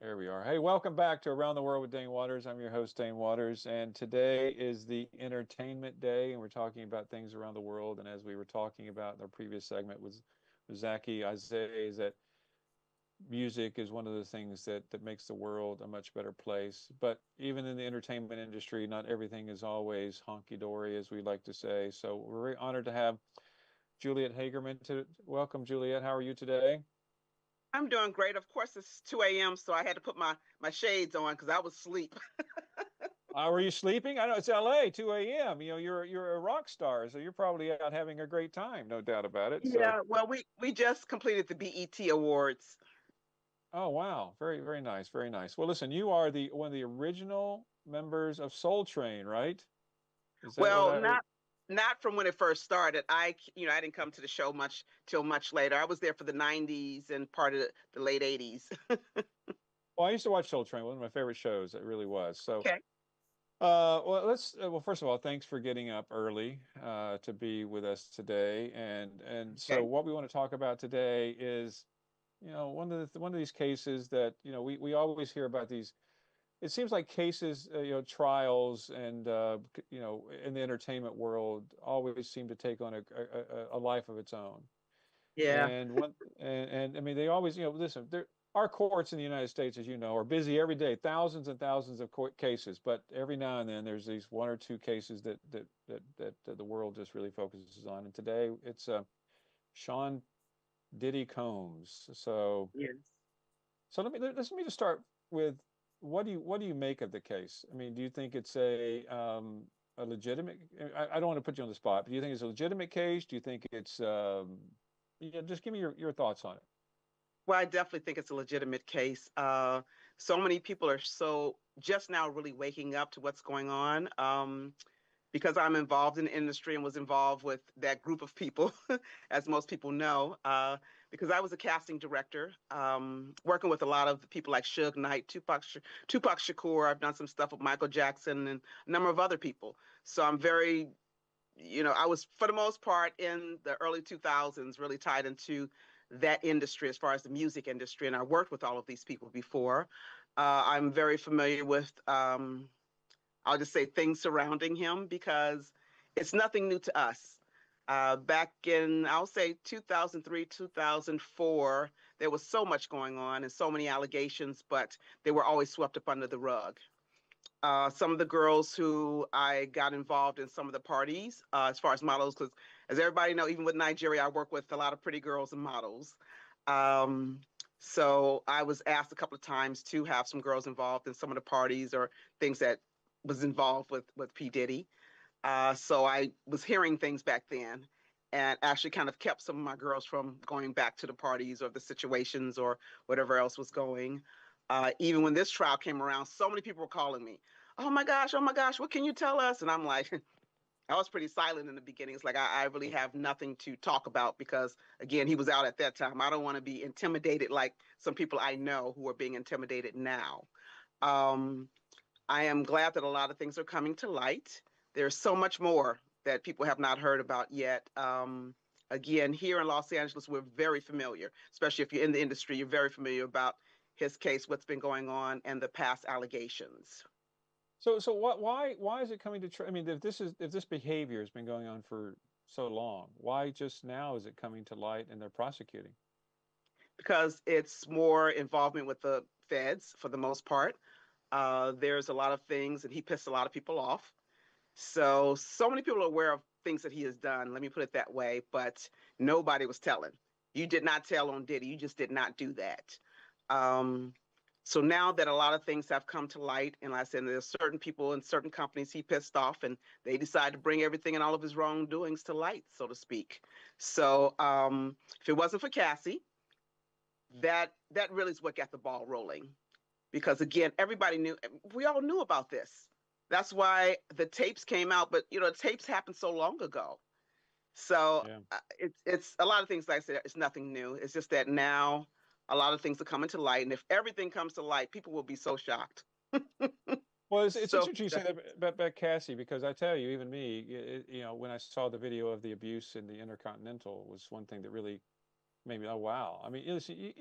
There we are. Hey, welcome back to Around the World with Dane Waters. I'm your host, Dane Waters, and today is the entertainment day, and we're talking about things around the world. And as we were talking about in our previous segment with Zaki Isaiah, is that music is one of the things that makes the world a much better place. But even in the entertainment industry, not everything is always honky-dory, as we like to say. So we're very honored to have Juliette Hagerman to welcome. Juliette, how are you today? I'm doing great. Of course, it's 2 a.m., so I had to put my shades on because I was asleep. Were you sleeping? I know it's LA, 2 a.m. You know, you're a rock star, so you're probably out having a great time, no doubt about it. So, Yeah, well, we just completed the BET Awards. oh wow, very very nice, very nice. Well, listen, you are the one of the original members of Soul Train, right? Is that what Well, I? not from when it first started. I didn't come to the show much till much later. I was there for the 90s and part of the late 80s. Well, I used to watch Soul Train, one of my favorite shows. It really was. So, Okay. well, well, first of all, thanks for getting up early to be with us today, and so Okay. what we want to talk about today is one of these cases that we always hear about these. It seems like cases, trials, and in the entertainment world, always seem to take on a life of its own. Yeah. And I mean, they always, listen. Our courts in the United States, as you know, are busy every day, thousands and thousands of court cases. But every now and then, there's these one or two cases that the world just really focuses on. And today, it's Sean Diddy Combs. Yes. So let me just start with what do you make of the case? I mean, do you think it's a legitimate? I don't want to put you on the spot, but do you think it's a legitimate case? Do you think it's just give me your thoughts on it. Well, I definitely think it's a legitimate case. So many people are so just now really waking up to what's going on. Because I'm involved in the industry and was involved with that group of people, as most people know, because I was a casting director, working with a lot of people like Suge Knight, Tupac Shakur. I've done some stuff with Michael Jackson and a number of other people. So I'm very, I was for the most part in the early 2000s really tied into that industry as far as the music industry, and I worked with all of these people before. I'm very familiar with I'll just say things surrounding him because it's nothing new to us. Back in, I'll say 2003, 2004, there was so much going on and so many allegations, but they were always swept up under the rug. Some of the girls who I got involved in some of the parties, as far as models, because as everybody know, even with Nigeria, I work with a lot of pretty girls and models. Um, so I was asked a couple of times to have some girls involved in some of the parties or things that was involved with P Diddy. So I was hearing things back then and actually kind of kept some of my girls from going back to the parties or the situations or whatever else was going. Even when this trial came around, so many people were calling me, oh my gosh, what can you tell us? And I'm like, I was pretty silent in the beginning. It's like I really have nothing to talk about because, again, he was out at that time. I don't want to be intimidated like some people I know who are being intimidated now. Um, I am glad that a lot of things are coming to light. There's so much more that people have not heard about yet. Again, here in Los Angeles, we're very familiar, especially if you're in the industry, you're very familiar about his case, what's been going on, and the past allegations. So why is it coming to I mean, if this behavior has been going on for so long, why just now is it coming to light and they're prosecuting? Because it's more involvement with the feds for the most part. There's a lot of things, and he pissed a lot of people off. So many people are aware of things that he has done. Let me put it that way. But nobody was telling. You did not tell on Diddy. You just did not do that. Um, so now that a lot of things have come to light, and like I said, there's certain people and certain companies he pissed off, and they decided to bring everything and all of his wrongdoings to light, so to speak. So if it wasn't for Cassie, that really is what got the ball rolling. Because again, everybody knew, we all knew about this. That's why the tapes came out, but tapes happened so long ago. So Yeah. it's a lot of things. Like I said, it's nothing new. It's just that now a lot of things are coming to light, and if everything comes to light, people will be so shocked. Well, it's So interesting you say that about Cassie because I tell you, even me, when I saw the video of the abuse in the Intercontinental was one thing that really made me, oh wow. I mean, listen,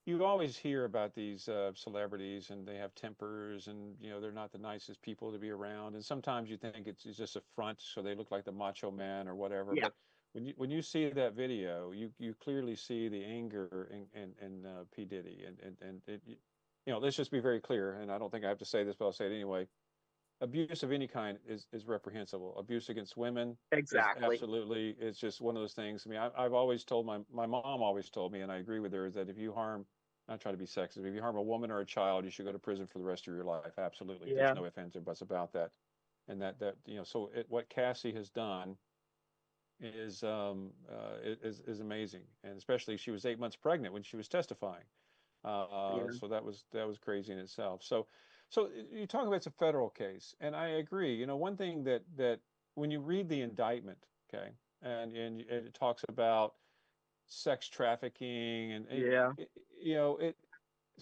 you always hear about these celebrities and they have tempers and they're not the nicest people to be around. And sometimes you think it's just a front, so they look like the macho man or whatever. Yeah. But when you see that video, you clearly see the anger in P Diddy and let's just be very clear. And I don't think I have to say this, but I'll say it anyway. Abuse of any kind is reprehensible. Abuse against women is Exactly. absolutely, it's just one of those things. I mean, I've always told my mom always told me, and I agree with her, is that if you harm, not trying to be sexist, if you harm a woman or a child, you should go to prison for the rest of your life. Absolutely. There's Yeah. no ifs, ands, or buts about that. And so what Cassie has done is amazing. And especially she was 8 months pregnant when she was testifying. Yeah. So that was crazy in itself. So you talk about it's a federal case, and I agree. One thing that when you read the indictment, okay, and it talks about sex trafficking and Yeah. you know it.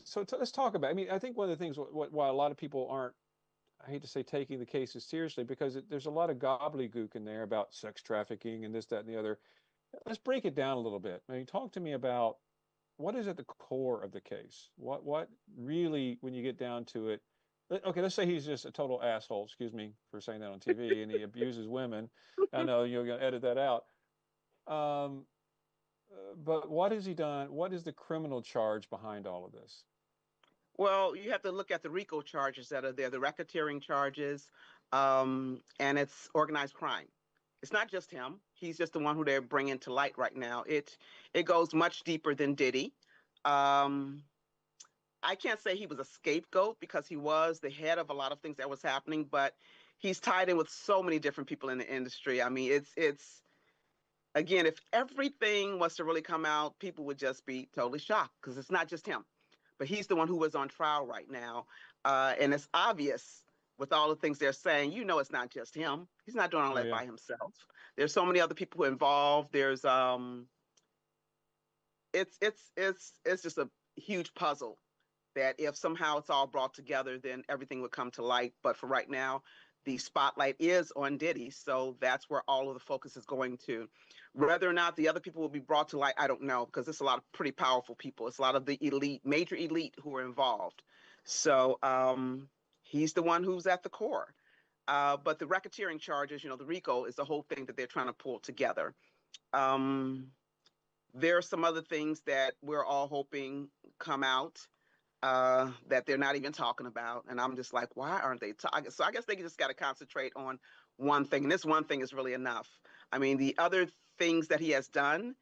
So let's talk about. I mean, I think one of the things why a lot of people aren't, I hate to say, taking the cases seriously, because there's a lot of gobbledygook in there about sex trafficking and this, that, and the other. Let's break it down a little bit. I mean, talk to me about what is at the core of the case. What really, when you get down to it, okay, let's say he's just a total asshole. Excuse me for saying that on TV, and he abuses women. I know you're going to edit that out. Um, but what has he done? What is the criminal charge behind all of this? Well, you have to look at the RICO charges that are there, the racketeering charges, and it's organized crime. It's not just him. He's just the one who they're bringing to light right now. It goes much deeper than Diddy. Um, I can't say he was a scapegoat because he was the head of a lot of things that was happening, but he's tied in with so many different people in the industry. I mean, it's again, if everything was to really come out, people would just be totally shocked because it's not just him. But he's the one who is on trial right now, and it's obvious with all the things they're saying. It's not just him. He's not doing all Oh that yeah, by himself. There's so many other people involved. It's just a huge puzzle that if somehow it's all brought together, then everything would come to light. But for right now, the spotlight is on Diddy, so that's where all of the focus is going to. Whether or not the other people will be brought to light, I don't know, because it's a lot of pretty powerful people. It's a lot of the elite, major elite, who are involved. So he's the one who's at the core. But the racketeering charges, the RICO, is the whole thing that they're trying to pull together. Um, there are some other things that we're all hoping come out that they're not even talking about. And I'm just like, why aren't they talking? So I guess they just got to concentrate on one thing. And this one thing is really enough. I mean, the other things that he has done,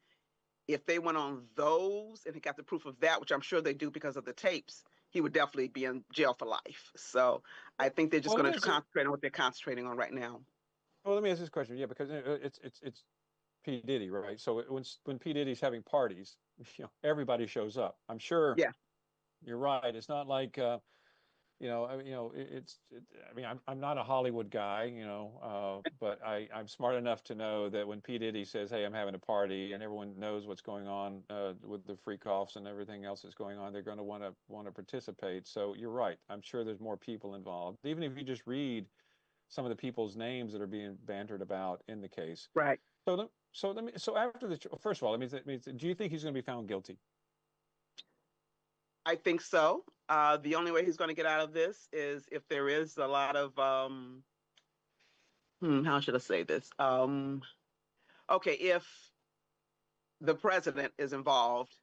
if they went on those and he got the proof of that, which I'm sure they do because of the tapes, he would definitely be in jail for life. So I think they're just well let going me to ask you, concentrate on what they're concentrating on right now. well let me ask this question. Yeah, because it's P Diddy, right? So when P Diddy's having parties, everybody shows up. I'm sure Yeah, you're right. It's not like I mean, I'm not a Hollywood guy, but I'm smart enough to know that when P Diddy says, "Hey, I'm having a party," and everyone knows what's going on with the freak offs and everything else that's going on, they're going to want to participate. So you're right. I'm sure there's more people involved. Even if you just read some of the people's names that are being bantered about in the case. right. So after first of all, do you think he's going to be found guilty? I think so. The only way he's going to get out of this is if there is a lot of, how should I say this? Okay, if the president is involved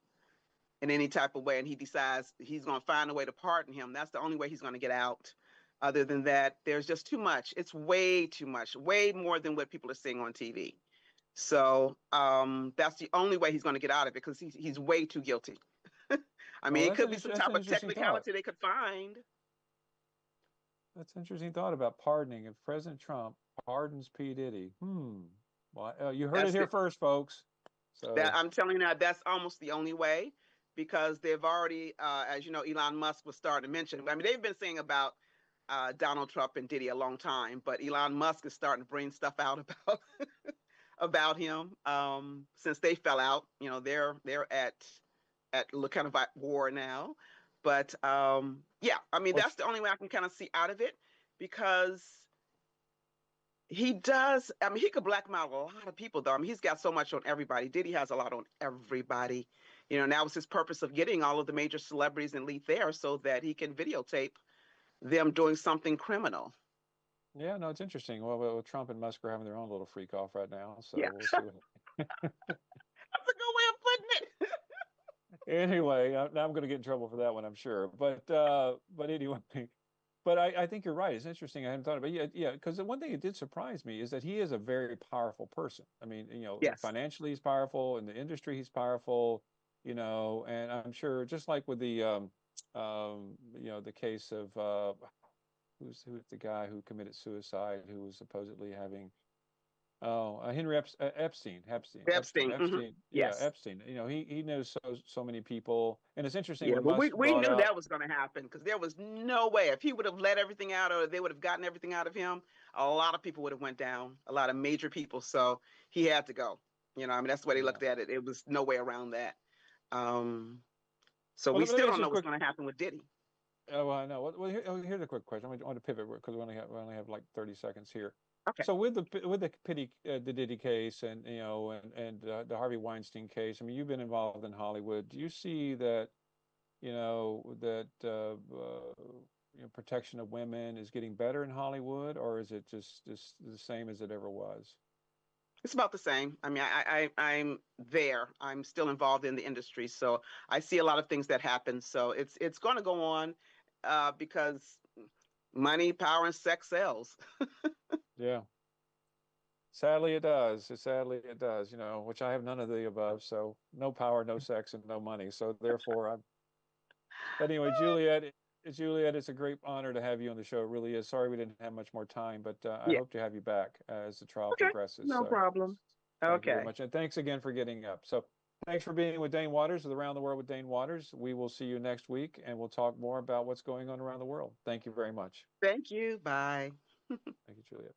in any type of way and he decides he's going to find a way to pardon him, that's the only way he's going to get out. Other than that, there's just too much. It's way too much, way more than what people are seeing on TV. So that's the only way he's going to get out of it because he's way too guilty. I Well, mean, it could be some that's type an of interesting thought. technicality they could find. That's an interesting thought about pardoning. If President Trump pardons P. Diddy, well, you heard it That's here the first, folks. that So, I'm telling you now. That's almost the only way because they've already, as you know, Elon Musk was starting to mention. I mean, they've been saying about Donald Trump and Diddy a long time, but Elon Musk is starting to bring stuff out about about him since they fell out. They're at kind of at war now. But yeah, I mean, well, that's the only way I can kind of see out of it because he does. I mean, he could blackmail a lot of people, though. I mean, he's got so much on everybody. Diddy has a lot on everybody. You know, and that was his purpose of getting all of the major celebrities and elite there so that he can videotape them doing something criminal. Yeah, no, it's interesting. Well, Trump and Musk are having their own little freak off right now, so Yeah, we'll see what. that's a good way of putting it. Anyway, now I'm going to get in trouble for that one, I'm sure. But anyway, but I think you're right. It's interesting. I hadn't thought about it. Yeah, yeah. Because the one thing that did surprise me is that he is a very powerful person. I mean, Yes, financially he's powerful, in the industry he's powerful, and I'm sure just like with the case of who's the guy who committed suicide, who was supposedly having. Oh, Henry Epstein. Yeah, Yes. Epstein. He knows so many people, and it's interesting Yeah, when but Musk we brought knew out. that was going to happen because there was no way if he would have let everything out or they would have gotten everything out of him, a lot of people would have went down, a lot of major people. So he had to go. You know, I mean, that's the way they Yeah. looked at it. It was no way around that. Um, so Well, we let me still ask don't you know a what's quick. going to happen with Diddy. Oh, well, I know. Here's a quick question. I want to pivot because we only have like 30 seconds here. Okay. So the Diddy case and the Harvey Weinstein case. I mean, you've been involved in Hollywood. Do you see that protection of women is getting better in Hollywood, or is it just the same as it ever was? It's about the same. I mean, I'm there. I'm still involved in the industry, so I see a lot of things that happen. So it's going to go on because money, power, and sex sells. Yeah. Sadly, it does. Sadly, it does. Which I have none of the above. So no power, no sex, and no money. So therefore, I'm. But anyway, Juliette, it's a great honor to have you on the show. It really is. Sorry we didn't have much more time, but I Yeah. hope to have you back as the trial Okay. progresses. No So problem. thank you very Okay. much, and thanks again for getting up. So thanks for being with Dane Waters with Around the World with Dane Waters. We will see you next week, and we'll talk more about what's going on around the world. Thank you very much. Thank you. Bye. Thank you, Juliette.